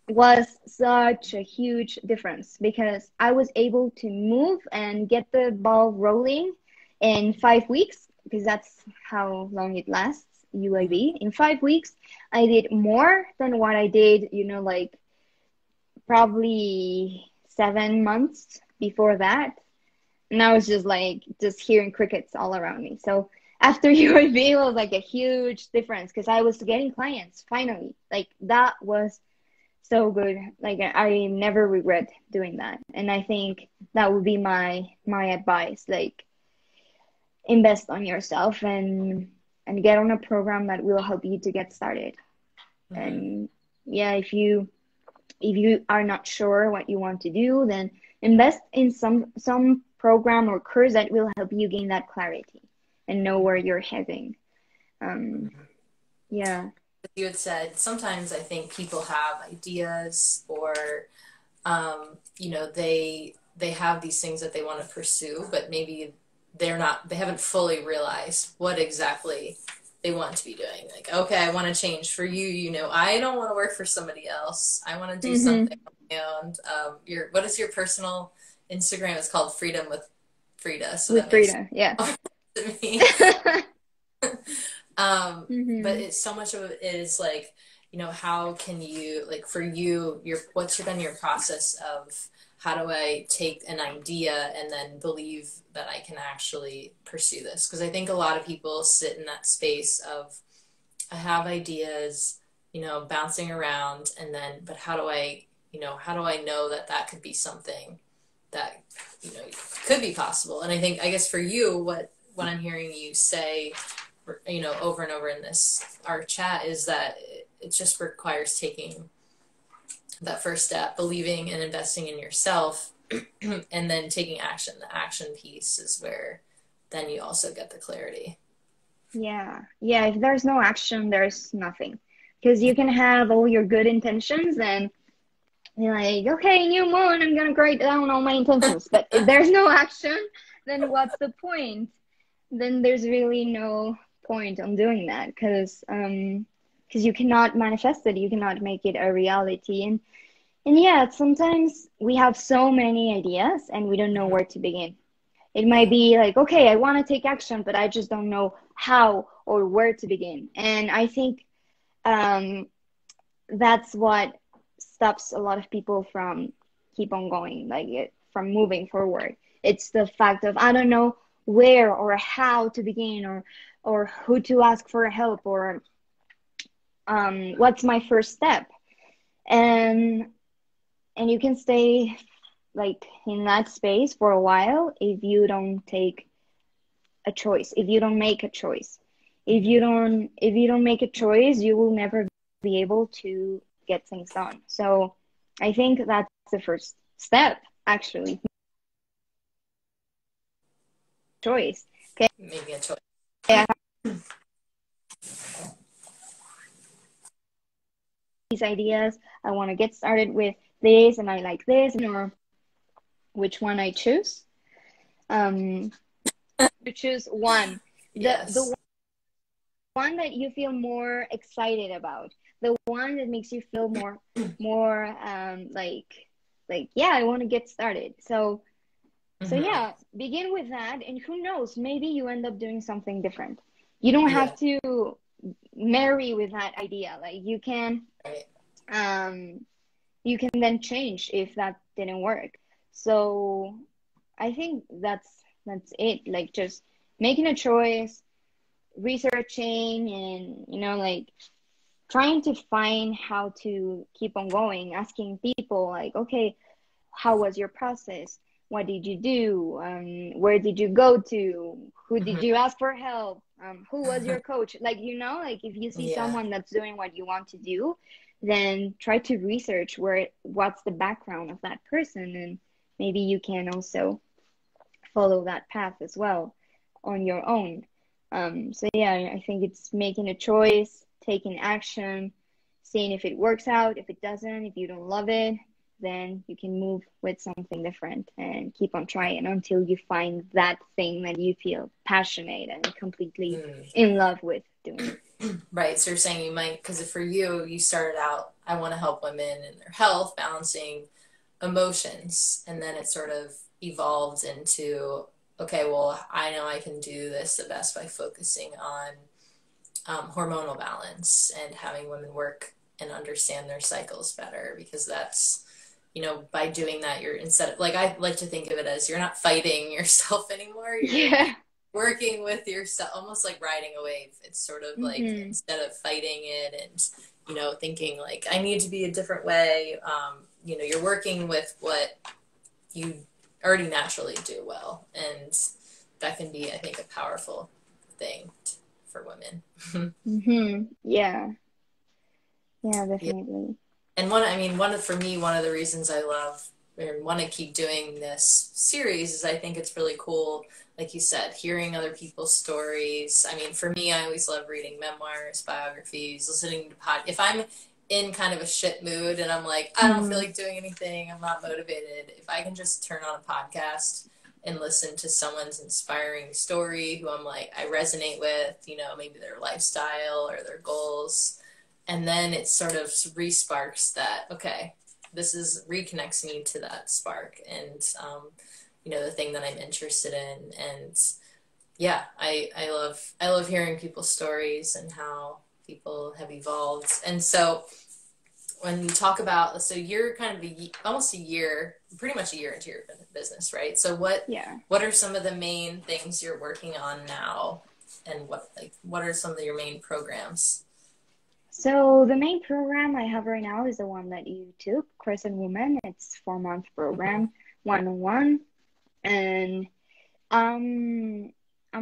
Was such a huge difference because I was able to move and get the ball rolling in 5 weeks, because that's how long it lasts, UAB. In 5 weeks, I did more than what I did, like probably 7 months before that. And I was just like, just hearing crickets all around me. So after UAB, it was like a huge difference because I was getting clients finally. Like that was so good. Like I never regret doing that. And I think that would be my advice. Like invest on yourself and get on a program that will help you to get started. Mm-hmm. And yeah, if you are not sure what you want to do, then invest in some program or course that will help you gain that clarity and know where you're heading. Um, yeah. You had said sometimes I think people have ideas or they have these things that they want to pursue, but maybe they haven't fully realized what exactly they want to be doing. Like, okay, I want to change. For you, I don't want to work for somebody else. I want to do something Mm-hmm. on my own. What is your personal Instagram? It's called Freedom with Frida, so With that makes Frida, yeah. sense to me. But Mm-hmm. it's so much of it is like, how can you, like for you, what's been your process of how do I take an idea and then believe that I can actually pursue this? Because I think a lot of people sit in that space of, I have ideas, bouncing around, and then, but how do I know that that could be something that, could be possible? And I guess for you, what I'm hearing you say over and over in this our chat is that it just requires taking that first step, believing and investing in yourself, and then taking action. The action piece is where then you also get the clarity. Yeah. Yeah. If there's no action, there's nothing. Because you can have all your good intentions and you're like, okay, new moon, I'm gonna write down all my intentions. But if there's no action, then what's the point? Then there's really no point on doing that because you cannot manifest it, you cannot make it a reality. And yeah, sometimes we have so many ideas and we don't know Mhm. where to begin. It might Yeah. be like, okay, I want to take action, but I just don't know how or where to begin. And I think um, that's what stops a lot of people from keep on going, like from moving forward. It's the fact of I don't know where or how to begin or who to ask for help or what's my first step. And and you can stay like in that space for a while if you don't take a choice, if you don't make a choice. Mhm. If you don't make a choice, you will never be able to get things done. So I think that's the first step, actually. Choice. Okay, Making a choice. I have these ideas. I want to get started with this and I like this, or which one I choose. Um, to choose one. The Yes. one that you feel more excited about, the one that makes you feel more like yeah, I want to get started. So Hmm. yeah, begin with that, and who knows, maybe you end up doing something different. You don't Yeah. have to marry with that idea. Like Right. um you can then change if that didn't work. So I think that's it. Like just making a choice, researching, and like trying to find how to keep on going, asking people like, okay, how was your process? What did you do? Where did you go to? Who did Mhm. you ask for help? Who was your coach? Like, like if you see Yeah. someone that's doing what you want to do, then try to research what's the background of that person, and maybe you can also follow that path as well on your own. So yeah, I think it's making a choice, taking action, seeing if it works out. If it doesn't, if you don't love it, then you can move with something different and keep on trying until you find that thing that you feel passionate and completely Mm. in love with doing. Right. So you're saying you might, because for you, you started out, I want to help women in their health, balancing emotions. And then it sort of evolved into, okay, well, I know I can do this the best by focusing on hormonal balance and having women work and understand their cycles better because that's, by doing that, you're instead of like, I like to think of it as you're not fighting yourself anymore. You're Yeah. working with yourself, almost like riding a wave. It's sort of like Mm-hmm. instead of fighting it and, thinking like, I need to be a different way, you're working with what you already naturally do well. And that can be, I think, a powerful thing for women. Mm-hmm. Yeah. Yeah, Yeah. definitely. And for me, one of the reasons I love and want to keep doing this series is I think it's really cool, like you said, hearing other people's stories. I mean, for me, I always love reading memoirs, biographies, listening to if I'm in kind of a shit mood and I'm like, I don't feel Mm. like doing anything, I'm not motivated, if I can just turn on a podcast and listen to someone's inspiring story who I'm like, I resonate with, maybe their lifestyle or their goals, and then it sort of re-sparks that, okay, this is reconnects me to that spark and the thing that I'm interested in. And yeah, I love hearing people's stories and how people have evolved. And so when you talk about, so you're kind of almost a year, pretty much a year into your business, right? So Yeah. what are some of the main things you're working on now, and what are some of your main programs? So the main program I have right now is the one that you took, Crescent Woman. It's 4 month Mm-hmm. program, 1-on-one, and I'm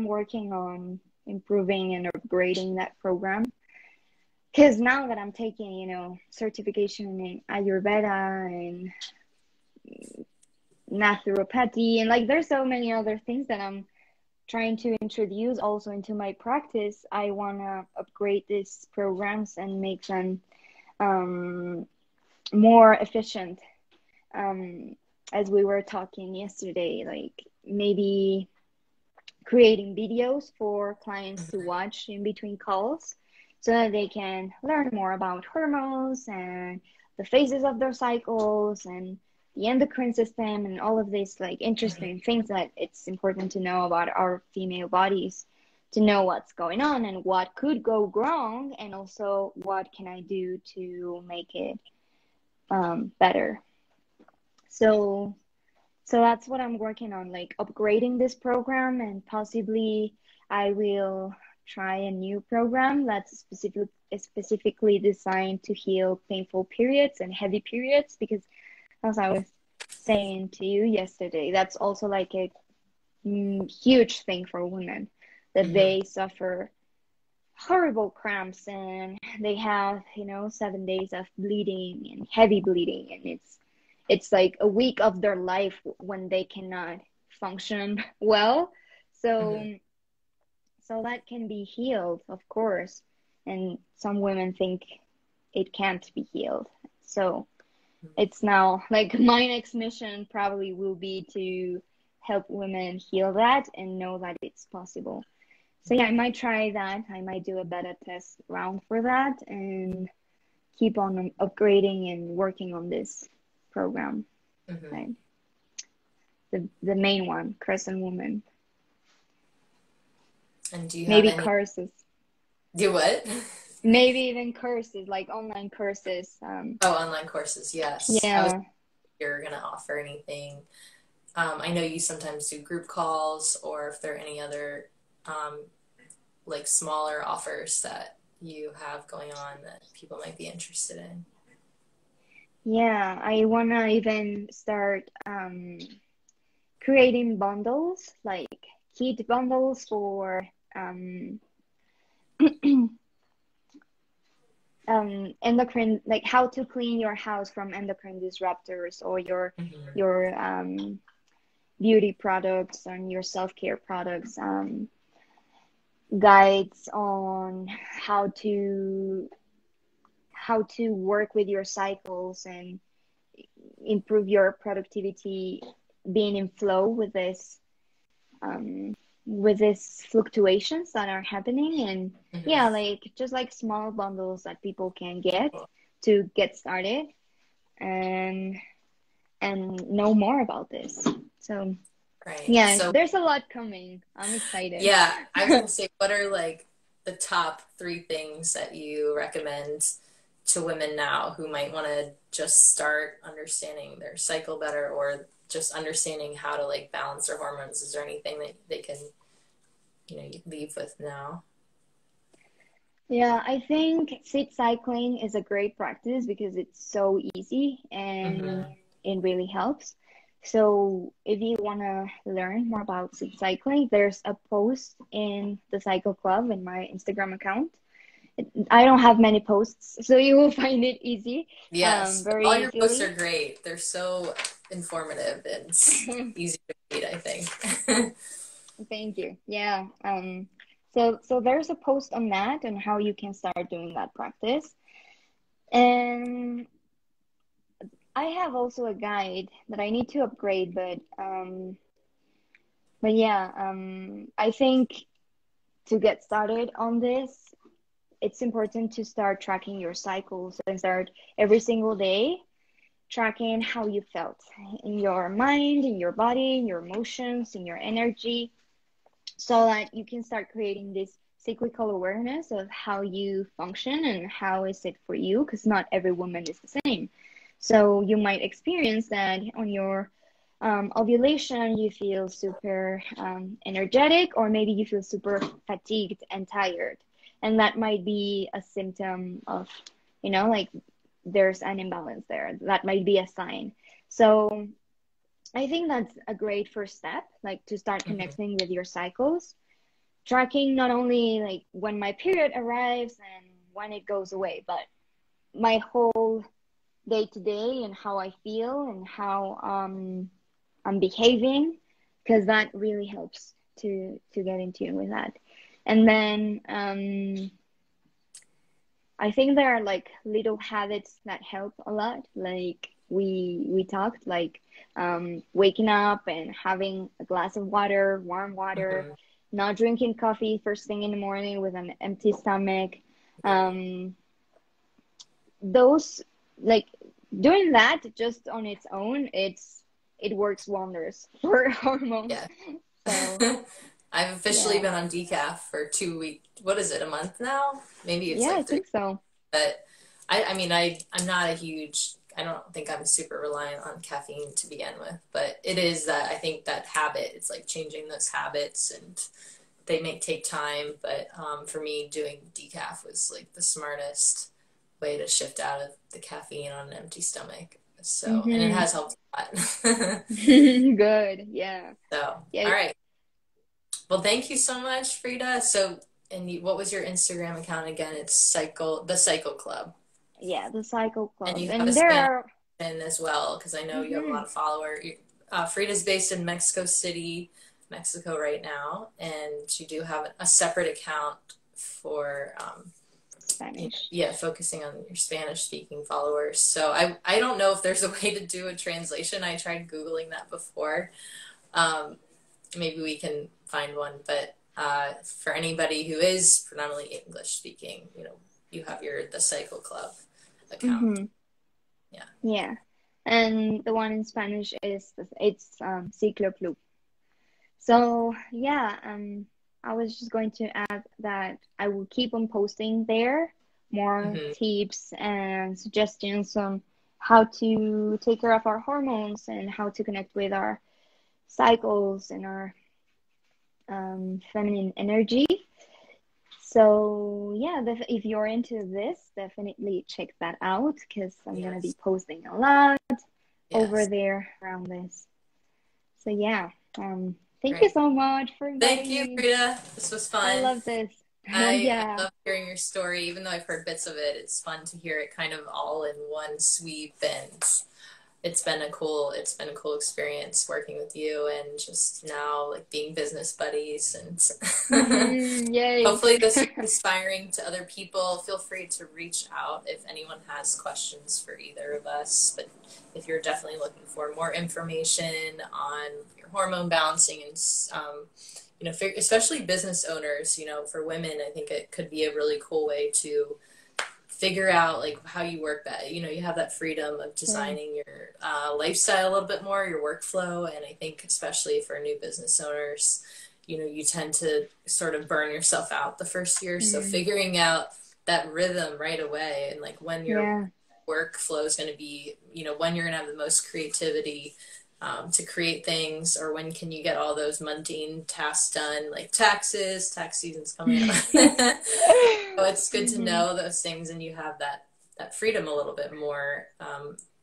working on improving and upgrading that program. Because now that I'm taking, certification in Ayurveda and naturopathy, and like there's so many other things that I'm trying to introduce also into my practice, I want to upgrade these programs and make them um, more efficient. Um, as we were talking yesterday, like maybe creating videos for clients to watch in between calls so that they can learn more about hormones and the phases of their cycles and the endocrine system and all of these like interesting things that it's important to know about our female bodies, to know what's going on and what could go wrong, and also what can I do to make it better. So that's what I'm working on, like upgrading this program, and possibly I will try a new program that's specifically designed to heal painful periods and heavy periods, because as I was saying to you yesterday, that's also like a huge thing for women, that Mm-hmm. they suffer horrible cramps and they have 7 days of bleeding and heavy bleeding, and it's like a week of their life when they cannot function well. Mm-hmm. So that can be healed, of course, and some women think it can't be healed. So it's now like my next mission probably will be to help women heal that and know that it's possible. So yeah, I might try that. I might do a beta test round for that and keep on upgrading and working on this program. Mm-hmm. Right? The main one, Crescent Woman. And do you have Maybe any? courses. Do what? Maybe even courses, like online courses. Oh, online courses. Yes. I was Yeah. you're gonna offer anything. I know you sometimes do group calls, or if there are any other um, like smaller offers that you have going on that people might be interested in. Yeah, I wanna even start creating bundles, like kit bundles for endocrine, like how to clean your house from endocrine disruptors, or Mm-hmm. your beauty products and your self-care products, guides on how to work with your cycles and improve your productivity, being in flow with these fluctuations that are happening. And yeah, Mm-hmm. like just like small bundles that people can get Cool. to get started and know more about this. So Right. yeah, So there's a lot coming. I'm excited. yeah, I was gonna say, what are like the top three things that you recommend to women now who might want to just start understanding their cycle better, or just understanding how to like balance their hormones? Is there anything that they can, you leave with now? Yeah, I think sit cycling is a great practice because it's so easy and Mm-hmm. it really helps. So if you want to learn more about sit cycling, there's a post in the Cycle Club in my Instagram account. I don't have many posts, so you will find it easy, Yes, very all your posts are easily. great. They're so informative and it's easy to read, I think. Thank you. Yeah. So there's a post on that and how you can start doing that practice. And I have also a guide that I need to upgrade, but yeah, I think to get started on this, it's important to start tracking your cycles and start every single day tracking how you felt in your mind, in your body, in your emotions, in your energy, so that you can start creating this cyclical awareness of how you function and how is it for you, because not every woman is the same. So you might experience that on your ovulation, you feel super energetic, or maybe you feel super fatigued and tired. And that might be a symptom of, like there's an imbalance there. That might be a sign. So I think that's a great first step, like to start Mhm. connecting with your cycles, tracking not only like when my period arrives and when it goes away, but my whole day to day and how I feel and how I'm behaving, because that really helps to get in tune with that. And then I think there are like little habits that help a lot. Like we talked, like waking up and having a glass of water, warm water, Mhm. not drinking coffee first thing in the morning with an empty stomach. Um, those like doing that just on its own, it works wonders for hormones. Yeah. So I've officially yeah, been on decaf for 2 weeks. What is it, a month now? Maybe it's yeah, I like 3. think so. But I mean, I'm not a huge, I don't think I'm super reliant on caffeine to begin with, but it is that I think that habit, it's like changing those habits and they may take time. But for me, doing decaf was like the smartest way to shift out of the caffeine on an empty stomach. So, and it Mm-hmm. has helped a lot. Good. Yeah. So, Yeah. all right. Well, thank you so much, Frida. So, and what was your Instagram account again? It's the Cycle Club. Yeah, the Cycle And Club. you have a And there Spanish are in as well, because I know you have a hmm lot of followers. Frida's based in Mexico City, Mexico right now, and you do have a separate account for, Spanish. yeah, focusing on your Spanish speaking followers. So I don't know if there's a way to do a translation. I tried Googling that before. Um, Maybe we can find one, but for anybody who is predominantly English speaking, you have the Cycle Club account. Mm-hmm. Yeah. Yeah. And the one in Spanish is it's Ciclo Club. So yeah, I was just going to add that I will keep on posting there more Hmm. tips and suggestions on how to take care of our hormones and how to connect with our cycles and our feminine energy. So yeah, if you're into this, definitely check that out because I'm gonna be Yes. posting a lot over Yes. there around this. So yeah, thank you Great. so much for Thank inviting you, me. Frida. This was I fun. love this. I Yeah, love hearing your story, even though I've heard bits of it. It's fun to hear it kind of all in one sweep, and it's been a cool experience working with you, and just now like being business buddies, and yay. hopefully this is inspiring to other people. Feel free to reach out if anyone has questions for either of us. But if you're definitely looking for more information on your hormone balancing and especially business owners, for women, I think it could be a really cool way to figure out like how you work that. You have that freedom of Yeah. designing your lifestyle a little bit more, your workflow. And I think especially for new business owners, you tend to sort of burn yourself out the first year. So Mm, figuring out that rhythm right away, and like when your yeah. workflow is going to be, when you're going to have the most creativity to create things, or when can you get all those mundane tasks done, like tax season's coming up. So it's good to hmm know those things, and you have that freedom a little bit more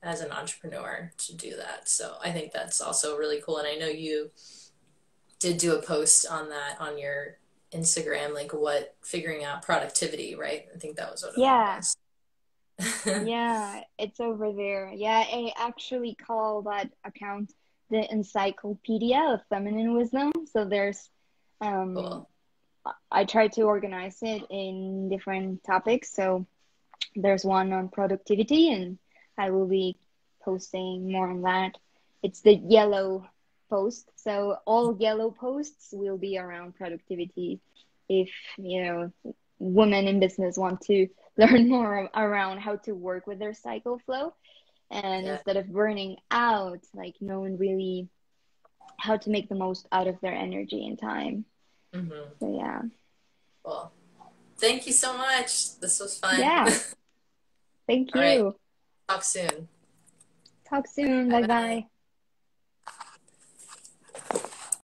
as an entrepreneur to do that. So I think that's also really cool. And I know you did do a post on that on your Instagram, like figuring out productivity, right? I think that was what it Yeah. was. Yeah, it's over there. Yeah, I actually call that account the Encyclopedia of Feminine Wisdom. So there's, um, Cool. I try to organize it in different topics. So there's one on productivity, and I will be posting more on that. It's the yellow post. So all yellow posts will be around productivity. If, women in business want to learn more around how to work with their cycle flow and Yeah. instead of burning out, like knowing really how to make the most out of their energy and time. Hmm. So yeah. Cool. Thank you so much. This was fun. Yeah. Thank All right. you. Talk soon. Talk soon. Bye Bye bye. bye.